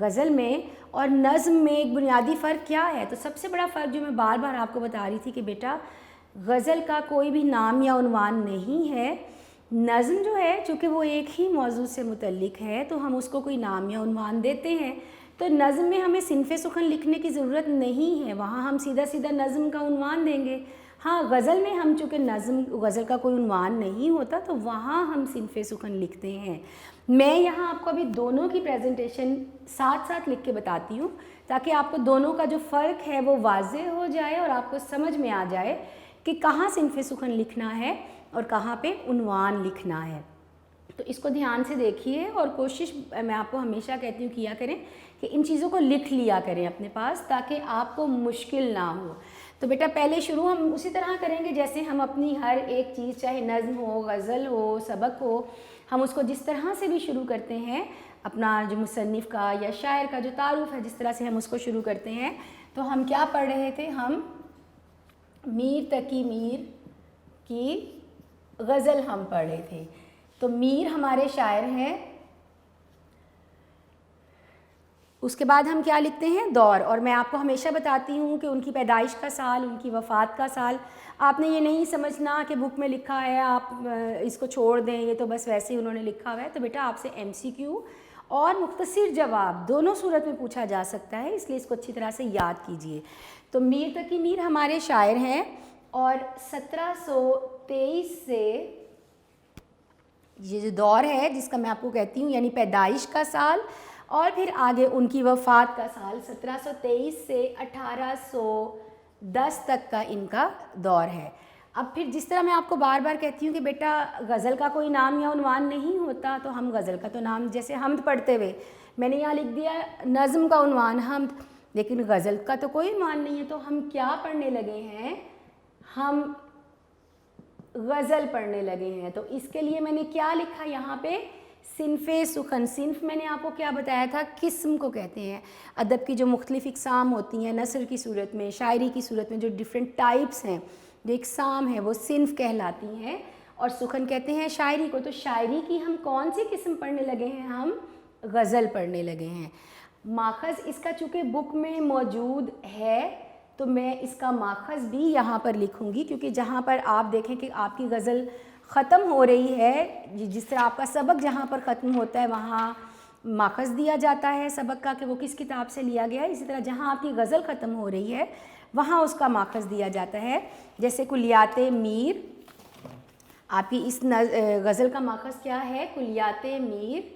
غزل میں اور نظم میں ایک بنیادی فرق کیا ہے؟ تو سب سے بڑا فرق جو میں بار بار آپ کو بتا رہی تھی کہ بیٹا غزل کا کوئی بھی نام یا عنوان نہیں ہے. نظم جو ہے چونکہ وہ ایک ہی موضوع سے متعلق ہے تو ہم اس کو کوئی نام یا عنوان دیتے ہیں. تو نظم میں ہمیں صنف سخن لکھنے کی ضرورت نہیں ہے، وہاں ہم سیدھا سیدھا نظم کا عنوان دیں گے. ہاں غزل میں ہم چونکہ غزل کا کوئی عنوان نہیں ہوتا تو وہاں ہم صنف سخن لکھتے ہیں. میں یہاں آپ کو ابھی دونوں کی پریزنٹیشن ساتھ ساتھ لکھ کے بتاتی ہوں تاکہ آپ کو دونوں کا جو فرق ہے وہ واضح ہو جائے اور آپ کو سمجھ میں آ جائے کہ کہاں صنف سخن لکھنا ہے اور کہاں پہ عنوان لکھنا ہے. تو اس کو دھیان سے دیکھیے اور کوشش میں آپ کو ہمیشہ کہتی ہوں کیا کریں کہ ان چیزوں کو لکھ لیا کریں اپنے پاس تاکہ آپ کو مشکل نہ ہو. تو بیٹا پہلے شروع ہم اسی طرح کریں گے جیسے ہم اپنی ہر ایک چیز چاہے نظم ہو، غزل ہو، سبق ہو، ہم اس کو جس طرح سے بھی شروع کرتے ہیں اپنا جو مصنف کا یا شاعر کا جو تعارف ہے جس طرح سے ہم اس کو شروع کرتے ہیں. تو ہم کیا پڑھ رہے تھے؟ ہم میر تقی میر کی غزل ہم پڑھ رہے تھے. تو میر ہمارے شاعر ہیں. اس کے بعد ہم کیا لکھتے ہیں؟ دور. اور میں آپ کو ہمیشہ بتاتی ہوں کہ ان کی پیدائش کا سال، ان کی وفات کا سال. آپ نے یہ نہیں سمجھنا کہ بک میں لکھا ہے آپ اس کو چھوڑ دیں، یہ تو بس ویسے ہی انہوں نے لکھا ہوا ہے. تو بیٹا آپ سے MCQ اور مختصر جواب دونوں صورت میں پوچھا جا سکتا ہے، اس لیے اس کو اچھی طرح سے یاد کیجئے. تو میر تقی میر ہمارے شاعر ہیں اور 1723 سے یہ جو دور ہے جس کا میں آپ کو کہتی ہوں یعنی پیدائش کا سال اور پھر آگے ان کی وفات کا سال 1723 سے 1810 تک کا ان کا دور ہے. اب پھر جس طرح میں آپ کو بار بار کہتی ہوں کہ بیٹا غزل کا کوئی نام یا عنوان نہیں ہوتا تو ہم غزل کا تو نام جیسے حمد پڑھتے ہوئے میں نے یہاں لکھ دیا نظم کا عنوان حمد، لیکن غزل کا تو کوئی عنوان نہیں ہے. تو ہم کیا پڑھنے لگے ہیں؟ ہم غزل پڑھنے لگے ہیں. تو اس کے لیے میں نے کیا لکھا یہاں پہ؟ صنف سخن. صنف میں نے آپ کو کیا بتایا تھا؟ قسم کو کہتے ہیں. ادب کی جو مختلف اقسام ہوتی ہیں، نثر کی صورت میں، شاعری کی صورت میں جو ڈیفرنٹ ٹائپس ہیں، جو اقسام ہیں وہ صنف کہلاتی ہیں اور سخن کہتے ہیں شاعری کو. تو شاعری کی ہم کون سی قسم پڑھنے لگے ہیں؟ ہم غزل پڑھنے لگے ہیں. ماخذ اس کا چونکہ بک میں موجود ہے تو میں اس کا ماخذ بھی یہاں پر لکھوں گی کیونکہ جہاں پر آپ دیکھیں کہ آپ کی غزل ختم ہو رہی ہے، جس طرح آپ کا سبق جہاں پر ختم ہوتا ہے وہاں ماخذ دیا جاتا ہے سبق کا کہ وہ کس کتاب سے لیا گیا ہے، اسی طرح جہاں آپ کی غزل ختم ہو رہی ہے وہاں اس کا ماخذ دیا جاتا ہے. جیسے کلیات میر، آپ کی اس غزل کا ماخذ کیا ہے؟ کلیات میر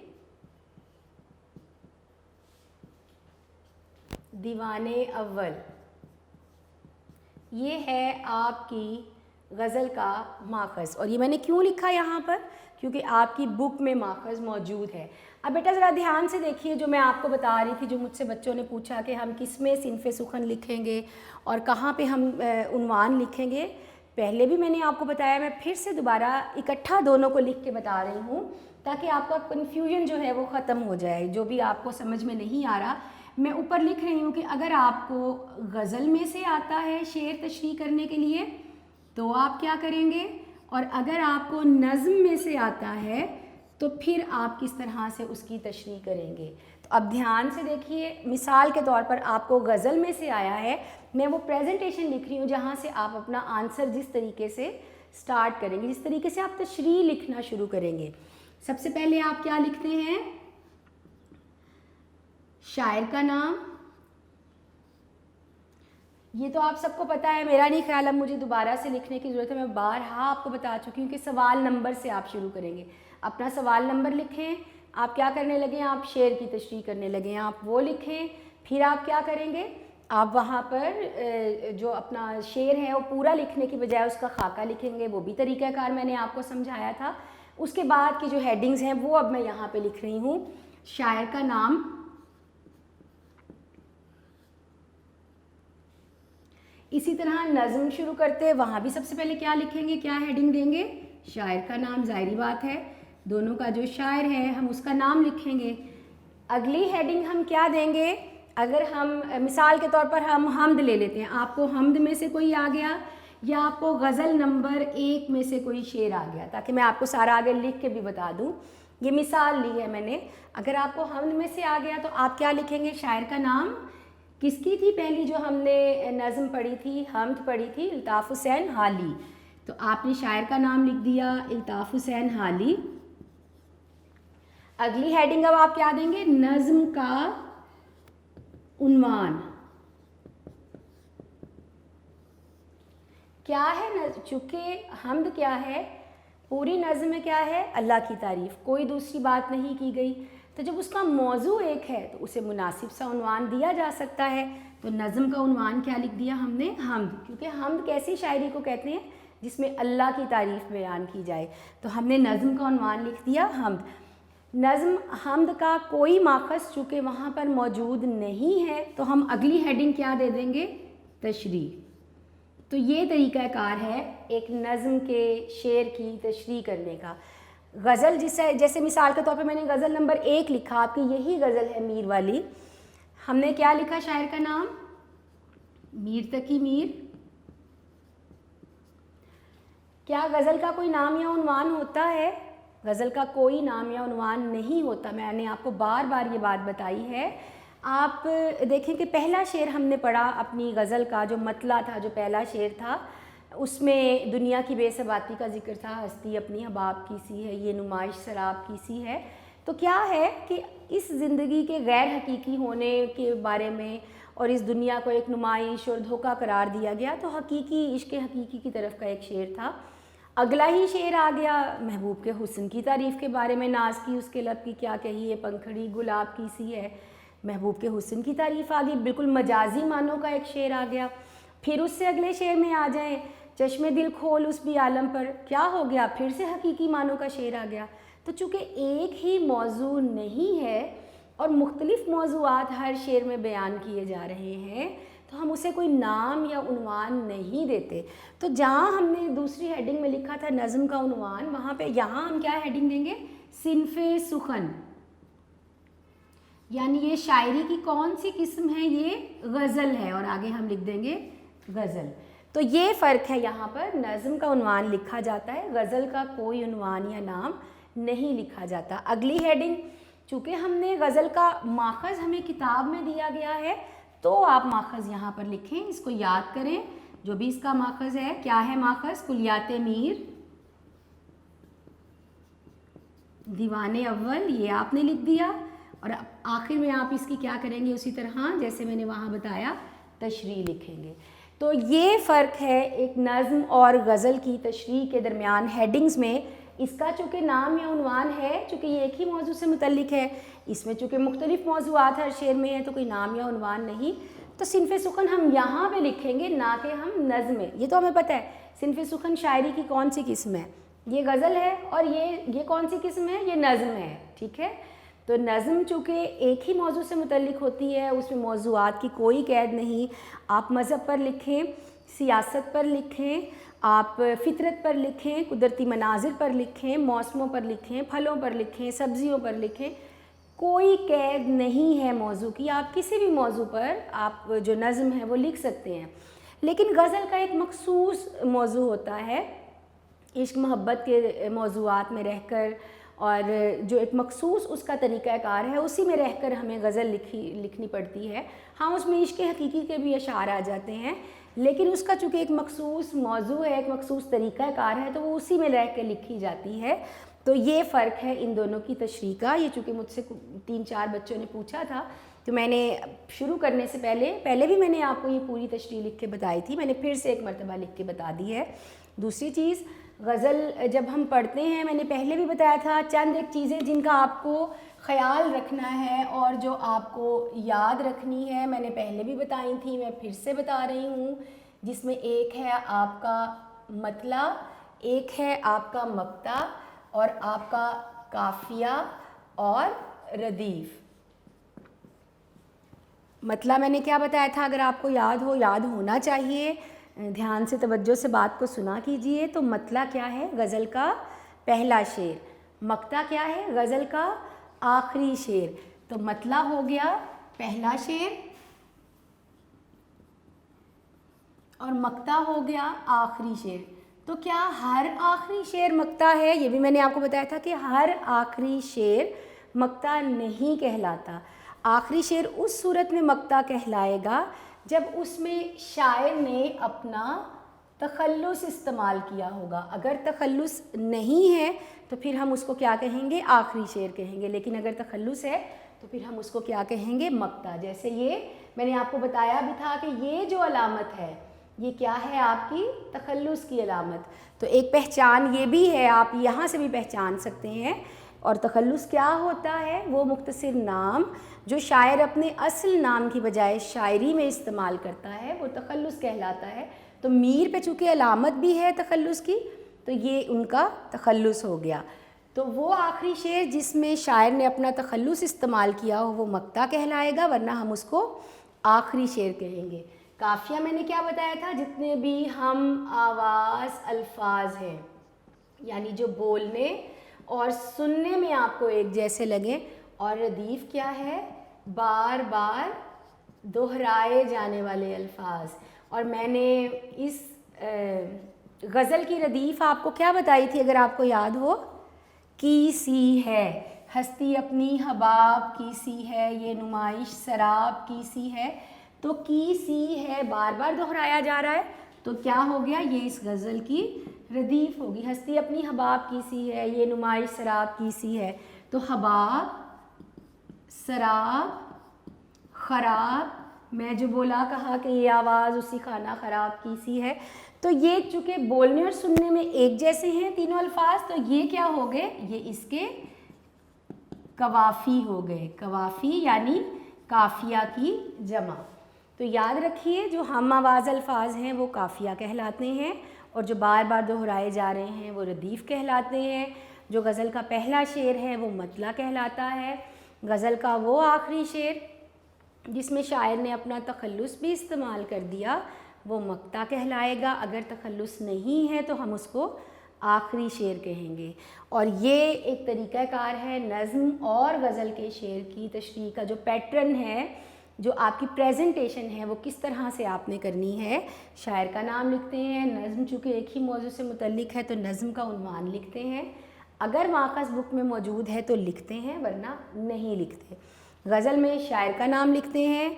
دیوان اول. یہ ہے آپ کی غزل کا ماخذ اور یہ میں نے کیوں لکھا یہاں پر؟ کیونکہ آپ کی بک میں ماخذ موجود ہے. اب بیٹا ذرا دھیان سے دیکھیے جو میں آپ کو بتا رہی تھی، جو مجھ سے بچوں نے پوچھا کہ ہم کس میں صنف سخن لکھیں گے اور کہاں پہ ہم عنوان لکھیں گے. پہلے بھی میں نے آپ کو بتایا، میں پھر سے دوبارہ اکٹھا دونوں کو لکھ کے بتا رہی ہوں تاکہ آپ کا کنفیوژن جو ہے وہ ختم ہو جائے. جو بھی آپ کو سمجھ میں نہیں آ رہا میں اوپر لکھ رہی ہوں کہ اگر آپ کو غزل میں سے آتا ہے شعر تشریح کرنے کے لیے تو آپ کیا کریں گے، اور اگر آپ کو نظم میں سے آتا ہے تو پھر آپ کس طرح سے اس کی تشریح کریں گے. تو اب دھیان سے دیکھیے، مثال کے طور پر آپ کو غزل میں سے آیا ہے، میں وہ پریزنٹیشن لکھ رہی ہوں جہاں سے آپ اپنا آنسر جس طریقے سے سٹارٹ کریں گے، جس طریقے سے آپ تشریح لکھنا شروع کریں گے. سب سے پہلے آپ کیا لکھتے ہیں؟ شاعر کا نام. یہ تو آپ سب کو پتہ ہے، میرا نہیں خیال اب مجھے دوبارہ سے لکھنے کی ضرورت ہے. میں بارہا آپ کو بتا چکی ہوں کہ سوال نمبر سے آپ شروع کریں گے. اپنا سوال نمبر لکھیں. آپ کیا کرنے لگے ہیں؟ آپ شعر کی تشریح کرنے لگے ہیں، آپ وہ لکھیں. پھر آپ کیا کریں گے؟ آپ وہاں پر جو اپنا شعر ہے وہ پورا لکھنے کی بجائے اس کا خاکہ لکھیں گے. وہ بھی طریقہ کار میں نے آپ کو سمجھایا تھا. اس کے بعد کی جو ہیڈنگز ہیں وہ اب میں یہاں پہ لکھ رہی ہوں. شاعر کا نام، اسی طرح نظم شروع کرتے ہیں وہاں بھی سب سے پہلے کیا لکھیں گے، کیا ہیڈنگ دیں گے؟ شاعر کا نام. ظاہری بات ہے دونوں کا جو شاعر ہے ہم اس کا نام لکھیں گے. اگلی ہیڈنگ ہم کیا دیں گے؟ اگر ہم مثال کے طور پر ہم حمد لے لیتے ہیں، آپ کو حمد میں سے کوئی آ گیا یا آپ کو غزل نمبر 1 میں سے کوئی شعر آ گیا، تاکہ میں آپ کو سارا آگے لکھ کے بھی بتا دوں. یہ مثال لی ہے میں نے. اگر آپ کو حمد میں سے آ گیا تو آپ کیا لکھیں گے؟ شاعر کا نام. کس کی تھی پہلی جو ہم نے نظم پڑھی تھی، حمد پڑھی تھی؟ الطاف حسین حالی. تو آپ نے شاعر کا نام لکھ دیا الطاف حسین حالی. اگلی ہیڈنگ اب آپ کیا دیں گے؟ نظم کا عنوان. کیا ہے؟ چونکہ حمد کیا ہے؟ پوری نظم میں کیا ہے؟ اللہ کی تعریف، کوئی دوسری بات نہیں کی گئی. تو جب اس کا موضوع ایک ہے تو اسے مناسب سا عنوان دیا جا سکتا ہے. تو نظم کا عنوان کیا لکھ دیا ہم نے؟ حمد. کیونکہ حمد کیسی شاعری کو کہتے ہیں؟ جس میں اللہ کی تعریف بیان کی جائے. تو ہم نے نظم کا عنوان لکھ دیا حمد. نظم حمد کا کوئی ماخذ چونکہ وہاں پر موجود نہیں ہے تو ہم اگلی ہیڈنگ کیا دے دیں گے؟ تشریح. تو یہ طریقہ کار ہے ایک نظم کے شعر کی تشریح کرنے کا. غزل جیسے مثال کے طور پہ میں نے غزل نمبر 1 لکھا، آپ کی یہی غزل ہے میر والی. ہم نے کیا لکھا شاعر کا نام؟ میر تقی میر. کیا غزل کا کوئی نام یا عنوان ہوتا ہے؟ غزل کا کوئی نام یا عنوان نہیں ہوتا. میں نے آپ کو بار بار یہ بات بتائی ہے. آپ دیکھیں کہ پہلا شعر ہم نے پڑھا اپنی غزل کا، جو مطلع تھا، جو پہلا شعر تھا، اس میں دنیا کی بے ثباتی کا ذکر تھا. ہستی اپنی حباب کی سی ہے، یہ نمائش سراب کی سی ہے. تو کیا ہے کہ اس زندگی کے غیر حقیقی ہونے کے بارے میں اور اس دنیا کو ایک نمائش اور دھوکہ قرار دیا گیا. تو حقیقی عشق حقیقی کی طرف کا ایک شعر تھا. اگلا ہی شعر آ گیا محبوب کے حسن کی تعریف کے بارے میں. ناز کی اس کے لب کی کیا کہی ہے، پنکھڑی گلاب کی سی ہے. محبوب کے حسن کی تعریف آ گئی، بالکل مجازی معنوں کا ایک شعر آ گیا. پھر اس سے اگلے شعر میں آ جائیں، چشم دل کھول اس بھی عالم پر، کیا ہو گیا؟ پھر سے حقیقی معنوں کا شعر آ گیا. تو چونکہ ایک ہی موضوع نہیں ہے اور مختلف موضوعات ہر شعر میں بیان کیے جا رہے ہیں تو ہم اسے کوئی نام یا عنوان نہیں دیتے. تو جہاں ہم نے دوسری ہیڈنگ میں لکھا تھا نظم کا عنوان، وہاں پہ یہاں ہم کیا ہیڈنگ دیں گے؟ صنف سخن. یعنی یہ شاعری کی کون سی قسم ہے؟ یہ غزل ہے، اور آگے ہم لکھ دیں گے غزل. تو یہ فرق ہے. یہاں پر نظم کا عنوان لکھا جاتا ہے، غزل کا کوئی عنوان یا نام نہیں لکھا جاتا. اگلی ہیڈنگ، چونکہ ہم نے غزل کا ماخذ ہمیں کتاب میں دیا گیا ہے تو آپ ماخذ یہاں پر لکھیں، اس کو یاد کریں. جو بھی اس کا ماخذ ہے، کیا ہے ماخذ؟ کلیات میر، دیوان اول، یہ آپ نے لکھ دیا. اور آخر میں آپ اس کی کیا کریں گے؟ اسی طرح جیسے میں نے وہاں بتایا تشریح لکھیں گے. تو یہ فرق ہے ایک نظم اور غزل کی تشریح کے درمیان ہیڈنگز میں. اس کا چونکہ نام یا عنوان ہے، چونکہ یہ ایک ہی موضوع سے متعلق ہے، اس میں چونکہ مختلف موضوعات ہر شعر میں ہیں تو کوئی نام یا عنوان نہیں. تو صنف سخن ہم یہاں پہ لکھیں گے، نہ کہ ہم نظم میں. یہ تو ہمیں پتہ ہے صنف سخن شاعری کی کون سی قسم ہے. یہ غزل ہے اور یہ کون سی قسم ہے؟ یہ نظم ہے. ٹھیک ہے. تو نظم چونکہ ایک ہی موضوع سے متعلق ہوتی ہے، اس میں موضوعات کی کوئی قید نہیں. آپ مذہب پر لکھیں، سیاست پر لکھیں، آپ فطرت پر لکھیں، قدرتی مناظر پر لکھیں، موسموں پر لکھیں، پھلوں پر لکھیں، سبزیوں پر لکھیں، کوئی قید نہیں ہے موضوع کی. آپ کسی بھی موضوع پر آپ جو نظم ہے وہ لکھ سکتے ہیں. لیکن غزل کا ایک مخصوص موضوع ہوتا ہے، عشق محبت کے موضوعات میں رہ کر، اور جو ایک مخصوص اس کا طریقہ کار ہے اسی میں رہ کر ہمیں غزل لکھنی پڑتی ہے. ہاں اس میں عشق حقیقی کے بھی اشعار آ جاتے ہیں، لیکن اس کا چونکہ ایک مخصوص موضوع ہے، ایک مخصوص طریقہ کار ہے، تو وہ اسی میں رہ کے لکھی جاتی ہے. تو یہ فرق ہے ان دونوں کی تشریح کا. یہ چونکہ مجھ سے 3-4 بچوں نے پوچھا تھا تو میں نے شروع کرنے سے پہلے بھی میں نے آپ کو یہ پوری تشریح لکھ کے بتائی تھی، میں نے پھر سے ایک مرتبہ لکھ کے بتا دی ہے. دوسری چیز، غزل جب ہم پڑھتے ہیں، میں نے پہلے بھی بتایا تھا چند ایک چیزیں جن کا آپ کو خیال رکھنا ہے اور جو آپ کو یاد رکھنی ہے. میں نے پہلے بھی بتائی تھیں، میں پھر سے بتا رہی ہوں، جس میں ایک ہے آپ کا مطلع، ایک ہے آپ کا مقطع، اور آپ کا قافیہ اور ردیف. مطلع میں نے کیا بتایا تھا؟ اگر آپ کو یاد ہونا چاہیے، دھیان سے توجہ سے بات کو سنا کیجئے. تو مطلع کیا ہے؟ غزل کا پہلا شعر. مقطع کیا ہے؟ غزل کا آخری شعر. تو مطلع ہو گیا پہلا شعر اور مقطع ہو گیا آخری شعر. تو کیا ہر آخری شعر مقطع ہے؟ یہ بھی میں نے آپ کو بتایا تھا کہ ہر آخری شعر مقطع نہیں کہلاتا. آخری شعر اس صورت میں مقطع کہلائے گا جب اس میں شاعر نے اپنا تخلص استعمال کیا ہوگا. اگر تخلص نہیں ہے تو پھر ہم اس کو کیا کہیں گے؟ آخری شعر کہیں گے. لیکن اگر تخلص ہے تو پھر ہم اس کو کیا کہیں گے؟ مقطع. جیسے یہ میں نے آپ کو بتایا بھی تھا کہ یہ جو علامت ہے یہ کیا ہے؟ آپ کی تخلص کی علامت. تو ایک پہچان یہ بھی ہے، آپ یہاں سے بھی پہچان سکتے ہیں. اور تخلص کیا ہوتا ہے؟ وہ مختصر نام جو شاعر اپنے اصل نام کی بجائے شاعری میں استعمال کرتا ہے وہ تخلص کہلاتا ہے. تو میر پہ چونکہ علامت بھی ہے تخلص کی تو یہ ان کا تخلص ہو گیا. تو وہ آخری شعر جس میں شاعر نے اپنا تخلص استعمال کیا ہو وہ مقطع کہلائے گا، ورنہ ہم اس کو آخری شعر کہیں گے. قافیہ میں نے کیا بتایا تھا؟ جتنے بھی ہم آواز الفاظ ہیں یعنی جو بولنے اور سننے میں آپ کو ایک جیسے لگیں. اور ردیف کیا ہے؟ بار بار دہرائے جانے والے الفاظ. اور میں نے اس غزل کی ردیف آپ کو کیا بتائی تھی اگر آپ کو یاد ہو؟ کی سی ہے ہستی اپنی حباب کی سی ہے، یہ نمائش سراب کی سی ہے. تو کی سی ہے بار بار دہرایا جا رہا ہے تو کیا ہو گیا؟ یہ اس غزل کی ردیف ہوگی. ہستی اپنی حباب کی سی ہے، یہ نمائش سراب کی سی ہے. تو حباب، سراب، خراب، میں جو بولا کہا کہ یہ آواز اسی خانہ خراب کی سی ہے. تو یہ چونکہ بولنے اور سننے میں ایک جیسے ہیں تینوں الفاظ تو یہ کیا ہو گئے؟ یہ اس کے قوافی ہو گئے. قوافی یعنی قافیہ کی جمع. تو یاد رکھیے جو ہم آواز الفاظ ہیں وہ قافیہ کہلاتے ہیں اور جو بار بار دہرائے جا رہے ہیں وہ ردیف کہلاتے ہیں. جو غزل کا پہلا شعر ہے وہ مطلع کہلاتا ہے. غزل کا وہ آخری شعر جس میں شاعر نے اپنا تخلص بھی استعمال کر دیا وہ مقطع کہلائے گا. اگر تخلص نہیں ہے تو ہم اس کو آخری شعر کہیں گے. اور یہ ایک طریقہ کار ہے نظم اور غزل کے شعر کی تشریح کا. جو پیٹرن ہے، جو آپ کی پریزنٹیشن ہے وہ کس طرح سے آپ نے کرنی ہے. شاعر کا نام لکھتے ہیں، نظم چونکہ ایک ہی موضوع سے متعلق ہے تو نظم کا عنوان لکھتے ہیں. اگر ماخذ بک میں موجود ہے تو لکھتے ہیں ورنہ نہیں لکھتے. غزل میں شاعر کا نام لکھتے ہیں.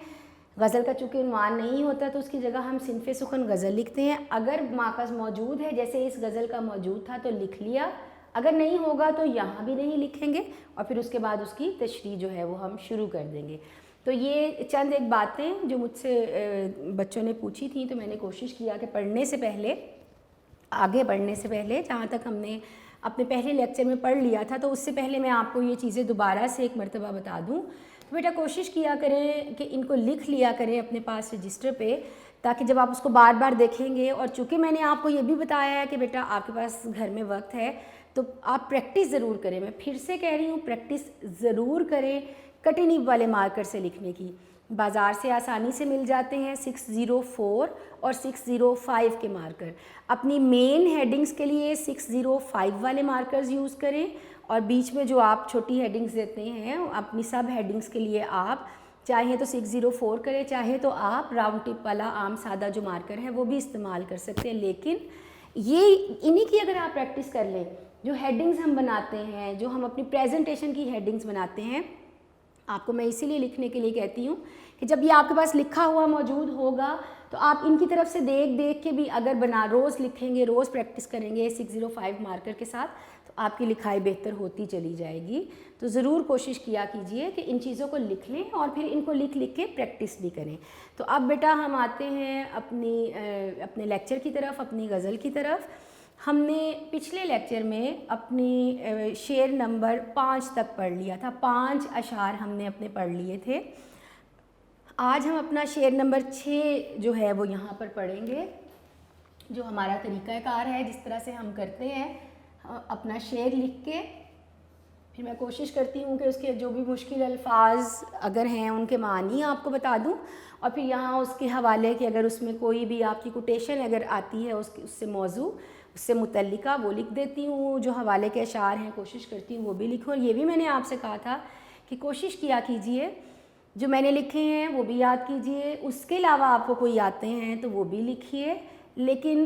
غزل کا چونکہ عنوان نہیں ہوتا تو اس کی جگہ ہم صنف سخن غزل لکھتے ہیں. اگر ماخذ موجود ہے جیسے اس غزل کا موجود تھا تو لکھ لیا، اگر نہیں ہوگا تو یہاں بھی نہیں لکھیں گے اور پھر اس کے بعد اس کی تشریح جو ہے وہ ہم شروع کر دیں گے. تو یہ چند ایک باتیں جو مجھ سے بچوں نے پوچھی تھیں تو میں نے کوشش کیا کہ پڑھنے سے پہلے، آگے بڑھنے سے پہلے، جہاں تک ہم نے اپنے پہلے لیکچر میں پڑھ لیا تھا تو اس سے پہلے میں آپ کو یہ چیزیں دوبارہ سے ایک مرتبہ بتا دوں. تو بیٹا کوشش کیا کریں کہ ان کو لکھ لیا کریں اپنے پاس رجسٹر پہ تاکہ جب آپ اس کو بار بار دیکھیں گے. اور چونکہ میں نے آپ کو یہ بھی بتایا ہے کہ بیٹا آپ کے پاس گھر میں وقت ہے تو آپ پریکٹس ضرور کریں. میں پھر سے کہہ رہی ہوں پریکٹس ضرور کریں کٹی نیب والے مارکر سے لکھنے کی. بازار سے آسانی سے مل جاتے ہیں 604 اور 605 کے مارکر. اپنی مین ہیڈنگز کے لیے 605 والے مارکرز یوز کریں اور بیچ میں جو آپ چھوٹی ہیڈنگز دیتے ہیں اپنی سب ہیڈنگز کے لیے آپ چاہیں تو 604 کریں، چاہے تو آپ راؤنڈ ٹپ والا عام سادہ جو مارکر ہے وہ بھی استعمال کر سکتے ہیں. لیکن یہ انہی کی اگر آپ پریکٹس کر لیں، جو ہیڈنگز ہم بناتے ہیں، جو ہم اپنی پریزنٹیشن کی ہیڈنگز بناتے ہیں، آپ کو میں اسی لیے لکھنے کے لیے کہتی ہوں کہ جب یہ آپ کے پاس لکھا ہوا موجود ہوگا تو آپ ان کی طرف سے دیکھ کے بھی اگر روز لکھیں گے، روز پریکٹس کریں گے 605 مارکر کے ساتھ تو آپ کی لکھائی بہتر ہوتی چلی جائے گی. تو ضرور کوشش کیا کیجئے کہ ان چیزوں کو لکھ لیں اور پھر ان کو لکھ کے پریکٹس بھی کریں. تو اب بیٹا ہم آتے ہیں اپنے لیکچر کی طرف، اپنی غزل کی طرف. ہم نے پچھلے لیکچر میں اپنی شعر نمبر 5 تک پڑھ لیا تھا. 5 اشعار ہم نے اپنے پڑھ لیے تھے. آج ہم اپنا شعر نمبر 6 جو ہے وہ یہاں پر پڑھیں گے. جو ہمارا طریقہ کار ہے جس طرح سے ہم کرتے ہیں، اپنا شعر لکھ کے پھر میں کوشش کرتی ہوں کہ اس کے جو بھی مشکل الفاظ اگر ہیں ان کے معنی آپ کو بتا دوں اور پھر یہاں اس کے حوالے کہ اگر اس میں کوئی بھی آپ کی کوٹیشن اگر آتی ہے اس سے موضوع، اس سے متعلقہ وہ لکھ دیتی ہوں. جو حوالے کے اشعار ہیں کوشش کرتی ہوں وہ بھی لکھوں. اور یہ بھی میں نے آپ سے کہا تھا کہ کوشش کیا کیجئے جو میں نے لکھے ہیں وہ بھی یاد کیجئے. اس کے علاوہ آپ کو کوئی آتے ہیں تو وہ بھی لکھیے. لیکن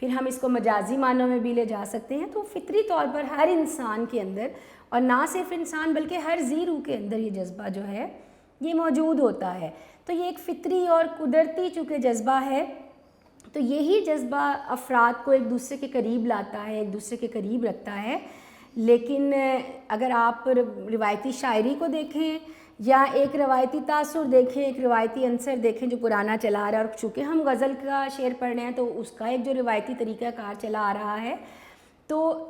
پھر ہم اس کو مجازی معنوں میں بھی لے جا سکتے ہیں. تو فطری طور پر ہر انسان کے اندر، اور نہ صرف انسان بلکہ ہر ذی روح کے اندر یہ جذبہ جو ہے یہ موجود ہوتا ہے. تو یہ ایک فطری اور قدرتی چونکہ جذبہ ہے، تو یہی جذبہ افراد کو ایک دوسرے کے قریب لاتا ہے، ایک دوسرے کے قریب رکھتا ہے. لیکن اگر آپ روایتی شاعری کو دیکھیں یا ایک روایتی تاثر دیکھیں، ایک روایتی عنصر دیکھیں جو پرانا چلا آ رہا ہے، اور چونکہ ہم غزل کا شعر پڑھ رہے ہیں تو اس کا ایک جو روایتی طریقہ کار چلا آ رہا ہے، تو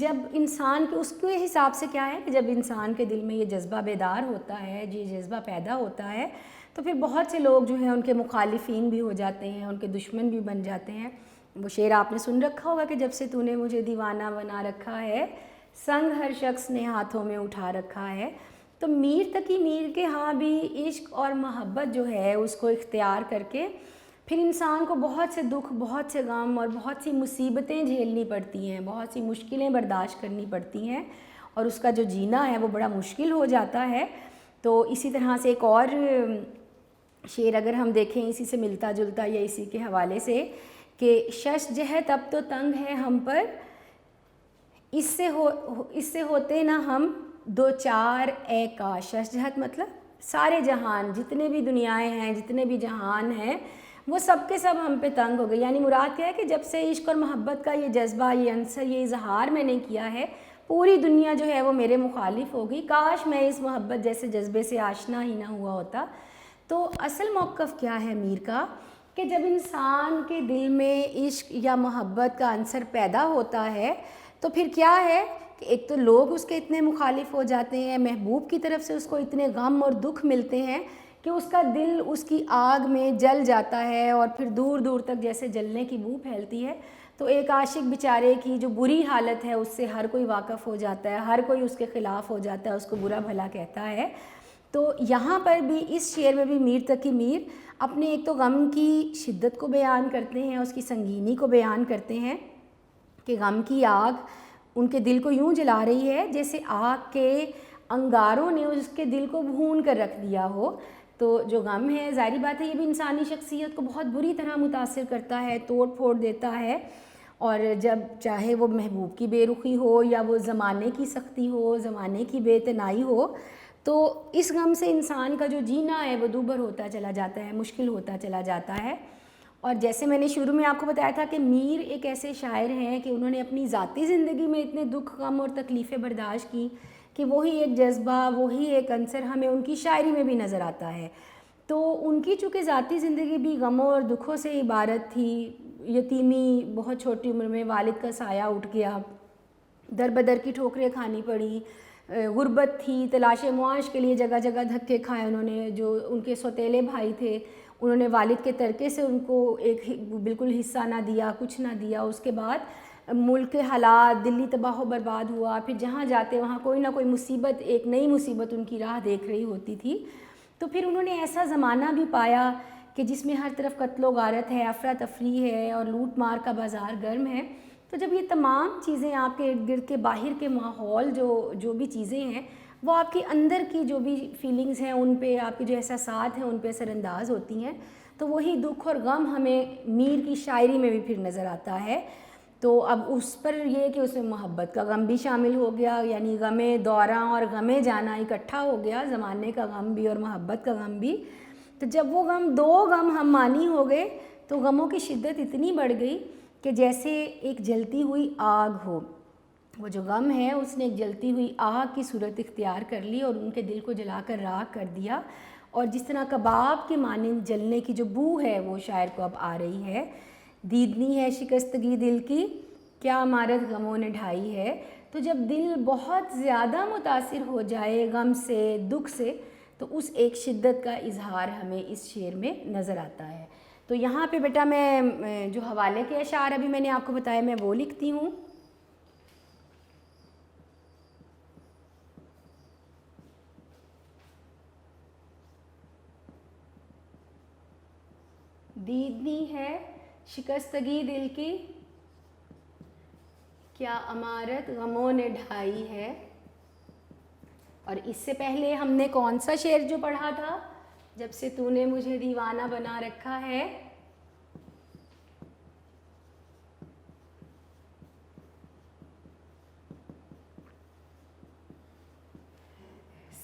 جب انسان کے اس کے حساب سے کیا ہے کہ جب انسان کے دل میں یہ جذبہ بیدار ہوتا ہے، یہ جذبہ پیدا ہوتا ہے، تو پھر بہت سے لوگ جو ہیں ان کے مخالفین بھی ہو جاتے ہیں، ان کے دشمن بھی بن جاتے ہیں. وہ شعر آپ نے سن رکھا ہوگا کہ جب سے تو نے مجھے دیوانہ بنا رکھا ہے، سنگ ہر شخص نے ہاتھوں میں اٹھا رکھا ہے. تو میر تقی میر کے ہاں بھی عشق اور محبت جو ہے اس کو اختیار کر کے پھر انسان کو بہت سے دکھ، بہت سے غم اور بہت سی مصیبتیں جھیلنی پڑتی ہیں، بہت سی مشکلیں برداشت کرنی پڑتی ہیں، اور اس کا جو جینا ہے وہ بڑا مشکل ہو جاتا ہے. تو اسی طرح سے ایک اور شعر اگر ہم دیکھیں اسی سے ملتا جلتا یا اسی کے حوالے سے، کہ شش جہت اب تو تنگ ہے ہم پر، اس سے ہوتے نہ ہم دو چار اے کاش. شش جہت مطلب سارے جہان، جتنے بھی دنیائیں ہیں، جتنے بھی جہان ہیں، وہ سب کے سب ہم پہ تنگ ہو گئے. یعنی مراد کیا ہے کہ جب سے عشق اور محبت کا یہ جذبہ، یہ عنصر، یہ اظہار میں نے کیا ہے، پوری دنیا جو ہے وہ میرے مخالف ہو گئی. کاش میں اس محبت جیسے جذبے سے آشنا ہی نہ ہوا ہوتا. تو اصل موقف کیا ہے میر کا کہ جب انسان کے دل میں عشق یا محبت کا عنصر پیدا ہوتا ہے تو پھر کیا ہے کہ ایک تو لوگ اس کے اتنے مخالف ہو جاتے ہیں، محبوب کی طرف سے اس کو اتنے غم اور دکھ ملتے ہیں کہ اس کا دل اس کی آگ میں جل جاتا ہے، اور پھر دور دور تک جیسے جلنے کی بو پھیلتی ہے. تو ایک عاشق بیچارے کی جو بری حالت ہے اس سے ہر کوئی واقف ہو جاتا ہے، ہر کوئی اس کے خلاف ہو جاتا ہے، اس کو برا بھلا کہتا ہے. تو یہاں پر بھی اس شعر میں بھی میر تقی میر اپنے ایک تو غم کی شدت کو بیان کرتے ہیں، اس کی سنگینی کو بیان کرتے ہیں کہ غم کی آگ ان کے دل کو یوں جلا رہی ہے جیسے آگ کے انگاروں نے اس کے دل کو بھون کر رکھ دیا ہو. تو جو غم ہے ظاہری بات ہے یہ بھی انسانی شخصیت کو بہت بری طرح متاثر کرتا ہے، توڑ پھوڑ دیتا ہے. اور جب چاہے وہ محبوب کی بے رخی ہو یا وہ زمانے کی سختی ہو، زمانے کی بے اعتنائی ہو، تو اس غم سے انسان کا جو جینا ہے وہ دوبھر ہوتا چلا جاتا ہے، مشکل ہوتا چلا جاتا ہے. اور جیسے میں نے شروع میں آپ کو بتایا تھا کہ میر ایک ایسے شاعر ہیں کہ انہوں نے اپنی ذاتی زندگی میں اتنے دکھ، غم اور تکلیفیں برداشت کی کہ وہی ایک جذبہ، وہی ایک عنصر ہمیں ان کی شاعری میں بھی نظر آتا ہے. تو ان کی چونکہ ذاتی زندگی بھی غموں اور دکھوں سے عبارت تھی. یتیمی، بہت چھوٹی عمر میں والد کا سایہ اٹھ گیا، در بدر کی ٹھوکریں کھانی پڑی، غربت تھی، تلاش معاش کے لیے جگہ جگہ دھکے کھائے انہوں نے. جو ان کے سوتیلے بھائی تھے انہوں نے والد کے ترکے سے ان کو ایک بالکل حصہ نہ دیا، کچھ نہ دیا. اس کے بعد ملک کے حالات، دلی تباہ و برباد ہوا، پھر جہاں جاتے وہاں کوئی نہ کوئی مصیبت، ایک نئی مصیبت ان کی راہ دیکھ رہی ہوتی تھی. تو پھر انہوں نے ایسا زمانہ بھی پایا کہ جس میں ہر طرف قتل و غارت ہے، افراتفری ہے اور لوٹ مار کا بازار گرم ہے. تو جب یہ تمام چیزیں آپ کے ارد گرد کے باہر کے ماحول جو بھی چیزیں ہیں وہ آپ کے اندر کی جو بھی فیلنگز ہیں ان پہ، آپ کے جو احساسات ہیں ان پہ اثر انداز ہوتی ہیں، تو وہی دکھ اور غم ہمیں میر کی شاعری میں بھی پھر نظر آتا ہے. تو اب اس پر یہ کہ اس میں محبت کا غم بھی شامل ہو گیا، یعنی غم دوراں اور غم جانا اکٹھا ہو گیا، زمانے کا غم بھی اور محبت کا غم بھی. تو جب وہ دو غم ہم مانی ہو گئے تو غموں کی شدت اتنی بڑھ گئی کہ جیسے ایک جلتی ہوئی آگ ہو. وہ جو غم ہے اس نے ایک جلتی ہوئی آگ کی صورت اختیار کر لی اور ان کے دل کو جلا کر راکھ کر دیا. اور جس طرح کباب کے مانند جلنے کی جو بو ہے وہ شاعر کو اب آ رہی ہے. دیدنی ہے شکستگی دل کی، کیا عمارت غموں نے ڈھائی ہے. تو جب دل بہت زیادہ متاثر ہو جائے غم سے، دکھ سے، تو اس ایک شدت کا اظہار ہمیں اس شعر میں نظر آتا ہے. تو یہاں پہ بیٹا میں جو حوالے کے اشعار ابھی میں نے آپ کو بتایا میں وہ لکھتی ہوں. دیدنی ہے شکستگی دل کی، کیا عمارت غموں نے ڈھائی ہے. اور اس سے پہلے ہم نے کون سا شعر جو پڑھا تھا؟ جب سے تو نے مجھے دیوانہ بنا رکھا ہے.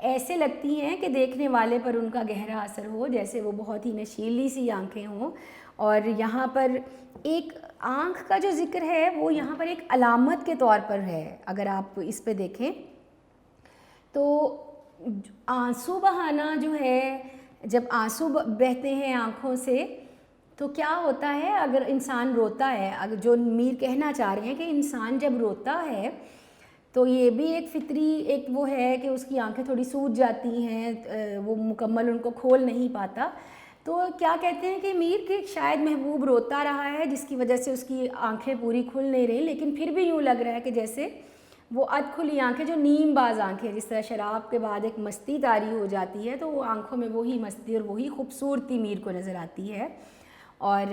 ایسے لگتی ہیں کہ دیکھنے والے پر ان کا گہرا اثر ہو، جیسے وہ بہت ہی نشیلی سی آنکھیں ہوں. اور یہاں پر ایک آنکھ کا جو ذکر ہے وہ یہاں پر ایک علامت کے طور پر ہے. اگر آپ اس پہ دیکھیں تو آنسو بہانا جو ہے، جب آنسو بہتے ہیں آنکھوں سے تو کیا ہوتا ہے، اگر انسان روتا ہے، اگر جو میر کہنا چاہ رہے ہیں کہ انسان جب روتا ہے تو یہ بھی ایک فطری ایک وہ ہے کہ اس کی آنکھیں تھوڑی سوج جاتی ہیں، وہ مکمل ان کو کھول نہیں پاتا. تو کیا کہتے ہیں کہ میر کہ شاید محبوب روتا رہا ہے جس کی وجہ سے اس کی آنکھیں پوری کھل نہیں رہی، لیکن پھر بھی یوں لگ رہا ہے کہ جیسے وہ ادھ کھلی آنکھیں، جو نیم باز آنکھیں، جس طرح شراب کے بعد ایک مستی طاری ہو جاتی ہے تو وہ آنکھوں میں وہی مستی اور وہی خوبصورتی میر کو نظر آتی ہے. اور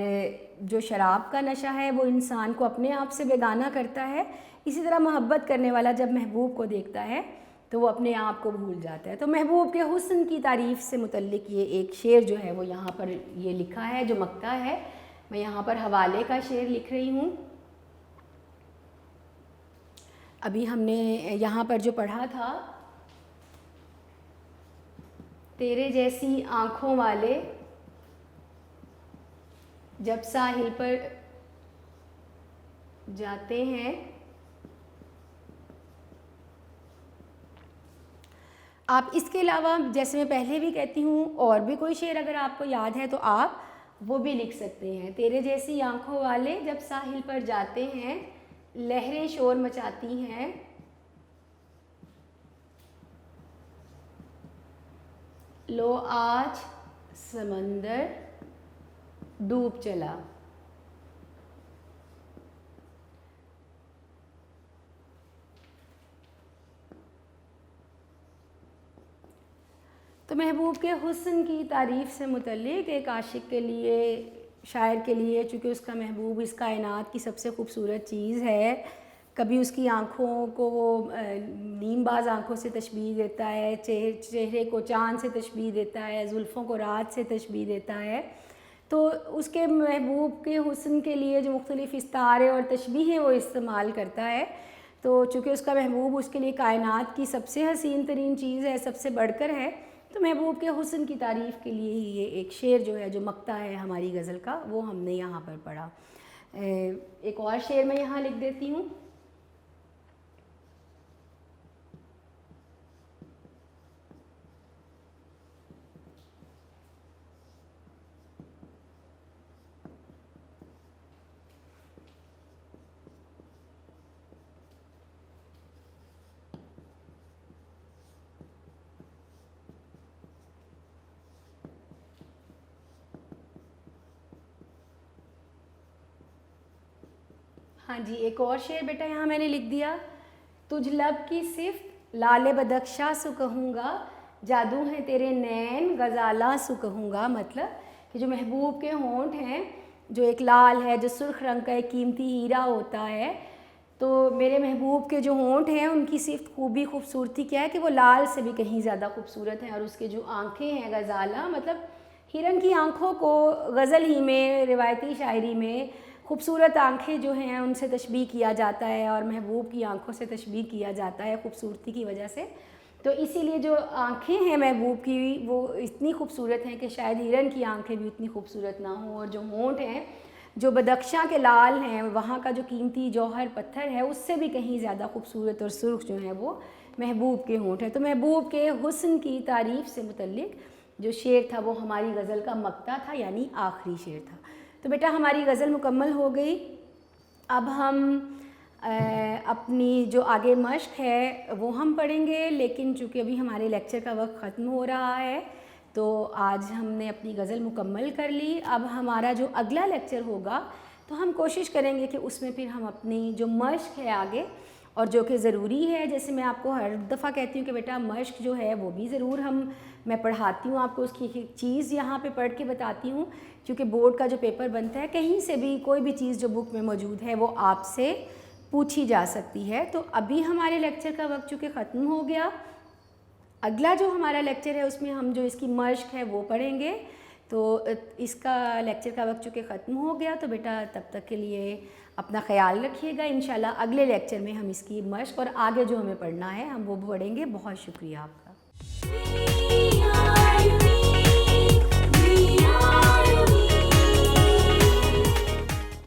جو شراب کا نشہ ہے وہ انسان کو اپنے آپ سے بیگانہ کرتا ہے، اسی طرح محبت کرنے والا جب محبوب کو دیکھتا ہے تو وہ اپنے آپ کو بھول جاتا ہے. تو محبوب کے حسن کی تعریف سے متعلق یہ ایک شعر جو ہے وہ یہاں پر یہ لکھا ہے جو مقطع ہے. میں یہاں پر حوالے کا شعر لکھ رہی ہوں. ابھی ہم نے یہاں پر جو پڑھا تھا، تیرے جیسی آنکھوں والے جب ساحل پر جاتے ہیں. آپ اس کے علاوہ جیسے میں پہلے بھی کہتی ہوں اور بھی کوئی شعر اگر آپ کو یاد ہے تو آپ وہ بھی لکھ سکتے ہیں. تیرے جیسی آنکھوں والے جب ساحل پر جاتے ہیں، لہریں شور مچاتی ہیں، لو آج سمندر ڈوب چلا. تو محبوب کے حسن کی تعریف سے متعلق ایک عاشق کے لیے، شاعر کے لیے، چونکہ اس کا محبوب اس کائنات کی سب سے خوبصورت چیز ہے، کبھی اس کی آنکھوں کو وہ نیم باز آنکھوں سے تشبیہ دیتا ہے، چہرے کو چاند سے تشبیہ دیتا ہے، زلفوں کو رات سے تشبیہ دیتا ہے. تو اس کے محبوب کے حسن کے لیے جو مختلف استعارے اور تشبیہیں وہ استعمال کرتا ہے، تو چونکہ اس کا محبوب اس کے لیے کائنات کی سب سے حسین ترین چیز ہے، سب سے بڑھ کر ہے، تو محبوب کے حسن کی تعریف کے لیے ہی یہ ایک شعر جو ہے جو مقطع ہے ہماری غزل کا وہ ہم نے یہاں پر پڑھا. ایک اور شعر میں یہاں لکھ دیتی ہوں. ہاں جی، ایک اور شعر بیٹا یہاں میں نے لکھ دیا. تجھ لب کی صفت لال بدخشاں سو کہوں گا، جادو ہیں تیرے نین غزالاں سو کہوں گا. مطلب کہ جو محبوب کے ہونٹ ہیں، جو ایک لال ہے، جو سرخ رنگ کا ایک قیمتی ہیرا ہوتا ہے، تو میرے محبوب کے جو ہونٹ ہیں ان کی صفت خوبی خوبصورتی کیا ہے کہ وہ لال سے بھی کہیں زیادہ خوبصورت ہیں. اور اس کے جو آنکھیں ہیں غزالہ، مطلب ہرن کی آنکھوں کو غزل ہی میں، روایتی شاعری میں خوبصورت آنکھیں جو ہیں ان سے تشبیہ کیا جاتا ہے، اور محبوب کی آنکھوں سے تشبیہ کیا جاتا ہے خوبصورتی کی وجہ سے. تو اسی لیے جو آنکھیں ہیں محبوب کی وہ اتنی خوبصورت ہیں کہ شاید ہرن کی آنکھیں بھی اتنی خوبصورت نہ ہوں. اور جو ہونٹ ہیں جو بدخشاں کے لال ہیں، وہاں کا جو قیمتی جوہر پتھر ہے، اس سے بھی کہیں زیادہ خوبصورت اور سرخ جو ہیں وہ محبوب کے ہونٹ ہیں. تو محبوب کے حسن کی تعریف سے متعلق جو شعر تھا وہ ہماری غزل کا مقطع تھا، یعنی آخری شعر تھا. تو بیٹا ہماری غزل مکمل ہو گئی. اب ہم اپنی جو آگے مشق ہے وہ ہم پڑھیں گے، لیکن چونکہ ابھی ہمارے لیکچر کا وقت ختم ہو رہا ہے تو آج ہم نے اپنی غزل مکمل کر لی. اب ہمارا جو اگلا لیکچر ہوگا تو ہم کوشش کریں گے کہ اس میں پھر ہم اپنی جو مشق ہے آگے، اور جو کہ ضروری ہے، جیسے میں آپ کو ہر دفعہ کہتی ہوں کہ بیٹا مشق جو ہے وہ بھی ضرور میں پڑھاتی ہوں آپ کو، اس کی ایک چیز یہاں پہ پڑھ کے بتاتی ہوں، کیونکہ بورڈ کا جو پیپر بنتا ہے کہیں سے بھی کوئی بھی چیز جو بک میں موجود ہے وہ آپ سے پوچھی جا سکتی ہے. تو ابھی ہمارے لیکچر کا وقت چونکہ ختم ہو گیا، اگلا جو ہمارا لیکچر ہے اس میں ہم جو اس کی مشق ہے وہ پڑھیں گے. تو اس کا لیکچر کا وقت چونکہ ختم ہو گیا تو بیٹا تب تک کے لیے اپنا خیال رکھیے گا. انشاءاللہ اگلے لیکچر میں ہم اس کی مشق اور آگے جو ہمیں پڑھنا ہے ہم وہ پڑھیں گے. بہت شکریہ آپ کا. We